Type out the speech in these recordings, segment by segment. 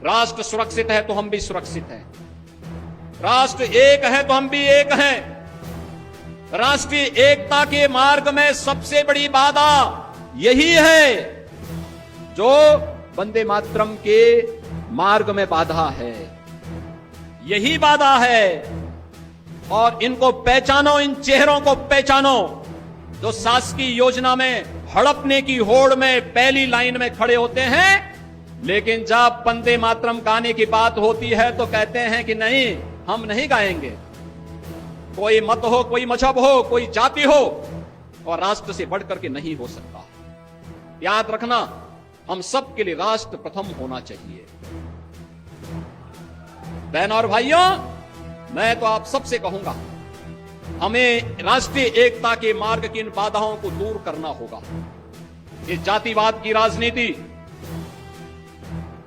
राष्ट्र सुरक्षित है तो हम भी सुरक्षित हैं। राष्ट्र एक है तो हम भी एक हैं। राष्ट्रीय एकता के मार्ग में सबसे बड़ी बाधा यही है जो वंदे मातरम के मार्ग में बाधा है, यही बाधा है। और इनको पहचानो, इन चेहरों को पहचानो जो शासकीय योजना में हड़पने की होड़ में पहली लाइन में खड़े होते हैं, लेकिन जब वंदे मातरम गाने की बात होती है तो कहते हैं कि नहीं, हम नहीं गाएंगे। कोई मत हो, कोई मजहब हो, कोई जाति हो, और राष्ट्र से बढ़कर के नहीं हो सकता। याद रखना, हम सब के लिए राष्ट्र प्रथम होना चाहिए। बहनों और भाइयों, मैं तो आप सबसे कहूंगा, हमें राष्ट्रीय एकता के मार्ग की इन बाधाओं को दूर करना होगा। ये जातिवाद की राजनीति,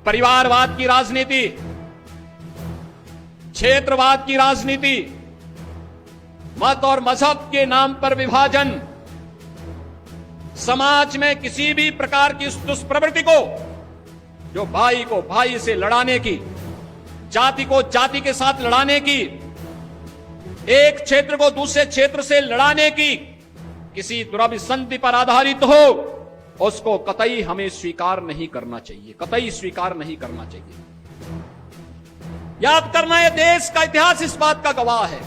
परिवारवाद की राजनीति, क्षेत्रवाद की राजनीति, मत और मजहब के नाम पर विभाजन, समाज में किसी भी प्रकार की उस दुष्प्रवृत्ति को जो भाई को भाई से लड़ाने की, जाति को जाति के साथ लड़ाने की, एक क्षेत्र को दूसरे क्षेत्र से लड़ाने की, किसी द्रव्य संधि पर आधारित हो, उसको कतई हमें स्वीकार नहीं करना चाहिए, कतई स्वीकार नहीं करना चाहिए। याद करना, यह देश का इतिहास इस बात का गवाह है,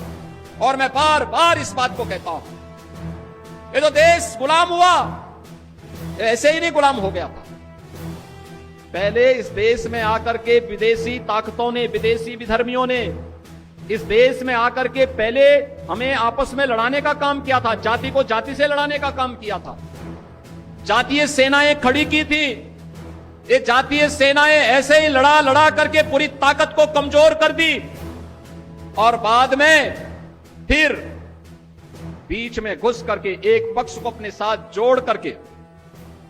और मैं बार बार इस बात को कहता हूं। ये तो देश गुलाम हुआ, ऐसे ही नहीं गुलाम हो गया था। पहले इस देश में आकर के विदेशी ताकतों ने, विदेशी विधर्मियों ने इस देश में आकर के पहले हमें आपस में लड़ाने का काम किया था, जाति को जाति से लड़ाने का काम किया था। जातीय सेनाएं खड़ी की थी। ये जातीय सेनाएं ऐसे ही लड़ा लड़ा करके पूरी ताकत को कमजोर कर दी, और बाद में फिर बीच में घुस करके एक पक्ष को अपने साथ जोड़ करके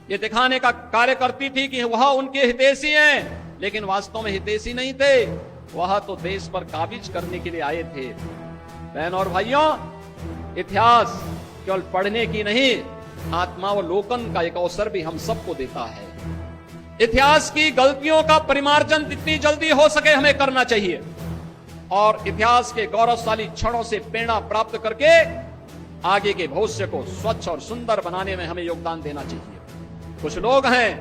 ये दिखाने का कार्य करती थी कि वह उनके हितैषी हैं, लेकिन वास्तव में हितैषी नहीं थे, वह तो देश पर काबिज करने के लिए आए थे। बहनों और भाइयों, इतिहास केवल पढ़ने की नहीं, आत्मावलोकन का एक अवसर भी हम सबको देता है। इतिहास की गलतियों का परिमार्जन जितनी जल्दी हो सके हमें करना चाहिए, और इतिहास के गौरवशाली क्षणों से प्रेरणा प्राप्त करके आगे के भविष्य को स्वच्छ और सुंदर बनाने में हमें योगदान देना चाहिए। कुछ लोग हैं,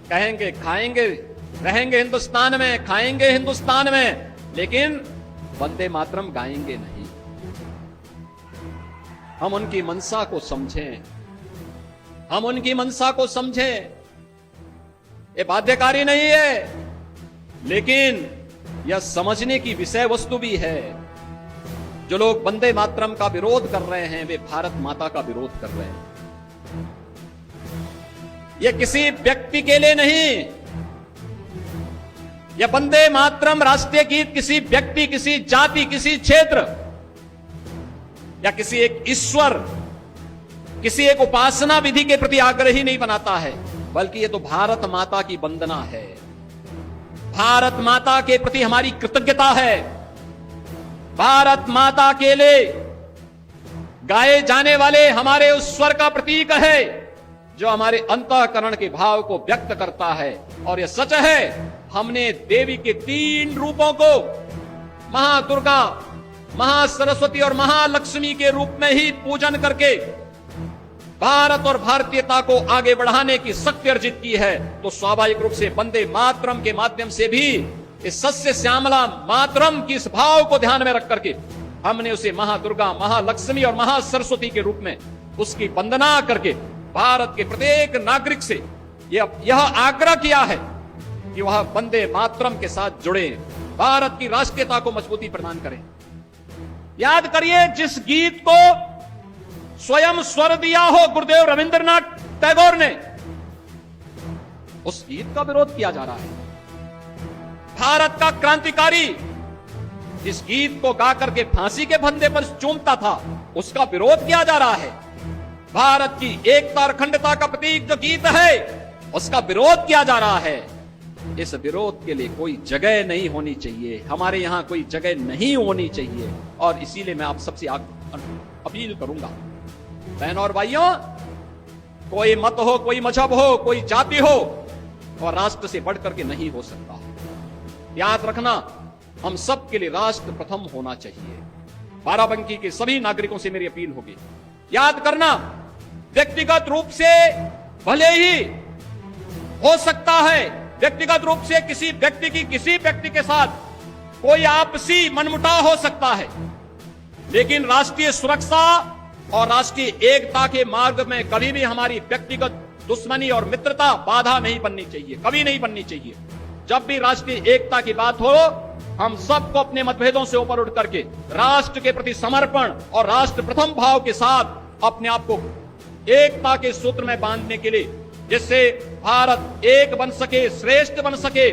कहेंगे खाएंगे, रहेंगे हिंदुस्तान में, खाएंगे हिंदुस्तान में, लेकिन वंदे मातरम गाएंगे नहीं। हम उनकी मंशा को समझें, हम उनकी मंशा को समझें। ये बाध्यकारी नहीं है, लेकिन यह समझने की विषय वस्तु भी है। जो लोग वंदे मातरम का विरोध कर रहे हैं, वे भारत माता का विरोध कर रहे हैं। यह किसी व्यक्ति के लिए नहीं, यह वंदे मातरम राष्ट्रीय गीत किसी व्यक्ति, किसी जाति, किसी क्षेत्र या किसी एक ईश्वर, किसी एक उपासना विधि के प्रति आग्रही नहीं बनाता है, बल्कि यह तो भारत माता की वंदना है। भारत माता के प्रति हमारी कृतज्ञता है। भारत माता के लिए गाए जाने वाले हमारे उस स्वर का प्रतीक है जो हमारे अंतःकरण के भाव को व्यक्त करता है। और यह सच है, हमने देवी के 3 रूपों को महादुर्गा, महासरस्वती और महालक्ष्मी के रूप में ही पूजन करके भारत और भारतीयता को आगे बढ़ाने की शक्ति अर्जित की है। तो स्वाभाविक रूप से वंदे मातरम के माध्यम से भी इस सस्य श्यामला मातरम की इस भाव को ध्यान में रख करके हमने उसे महादुर्गा, महालक्ष्मी और महासरस्वती के रूप में उसकी वंदना करके भारत के प्रत्येक नागरिक से यह आग्रह किया है कि वह वंदे मातरम के साथ जुड़े, भारत की राष्ट्रीयता को मजबूती प्रदान करें। याद करिए, जिस गीत को स्वयं स्वर दिया हो गुरुदेव रविंद्रनाथ टैगोर ने, उस गीत का विरोध किया जा रहा है। भारत का क्रांतिकारी जिस गीत को गा करके फांसी के फंदे पर चूमता था, उसका विरोध किया जा रहा है। भारत की एकता और अखंडता का प्रतीक जो गीत है, उसका विरोध किया जा रहा है। इस विरोध के लिए कोई जगह नहीं होनी चाहिए, हमारे यहां कोई जगह नहीं होनी चाहिए। और इसीलिए मैं आप सबसे अपील करूंगा, बहनों और भाइयों, कोई मत हो, कोई मजहब हो, कोई जाति हो, और राष्ट्र से बढ़कर के नहीं हो सकता। याद रखना, हम सबके लिए राष्ट्र प्रथम होना चाहिए। बाराबंकी के सभी नागरिकों से मेरी अपील होगी, याद करना, व्यक्तिगत रूप से भले ही हो सकता है, व्यक्तिगत रूप से किसी व्यक्ति के साथ कोई आपसी मनमुटाव हो सकता है, लेकिन राष्ट्रीय सुरक्षा और राष्ट्रीय एकता के मार्ग में कभी भी हमारी व्यक्तिगत दुश्मनी और मित्रता बाधा नहीं बननी चाहिए, कभी नहीं बननी चाहिए। जब भी राष्ट्रीय एकता की बात हो, हम सबको अपने मतभेदों से ऊपर उठ करके राष्ट्र के प्रति समर्पण और राष्ट्र प्रथम भाव के साथ अपने आप को एकता के सूत्र में बांधने के लिए, जिससे भारत एक बन सके, श्रेष्ठ बन सके।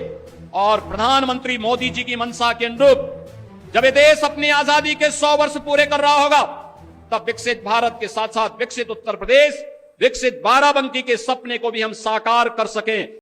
और प्रधानमंत्री मोदी जी की मंशा के अनुरूप जब ये देश अपनी आजादी के 100 वर्ष पूरे कर रहा होगा, तब विकसित भारत के साथ साथ विकसित उत्तर प्रदेश, विकसित बाराबंकी के सपने को भी हम साकार कर सकें।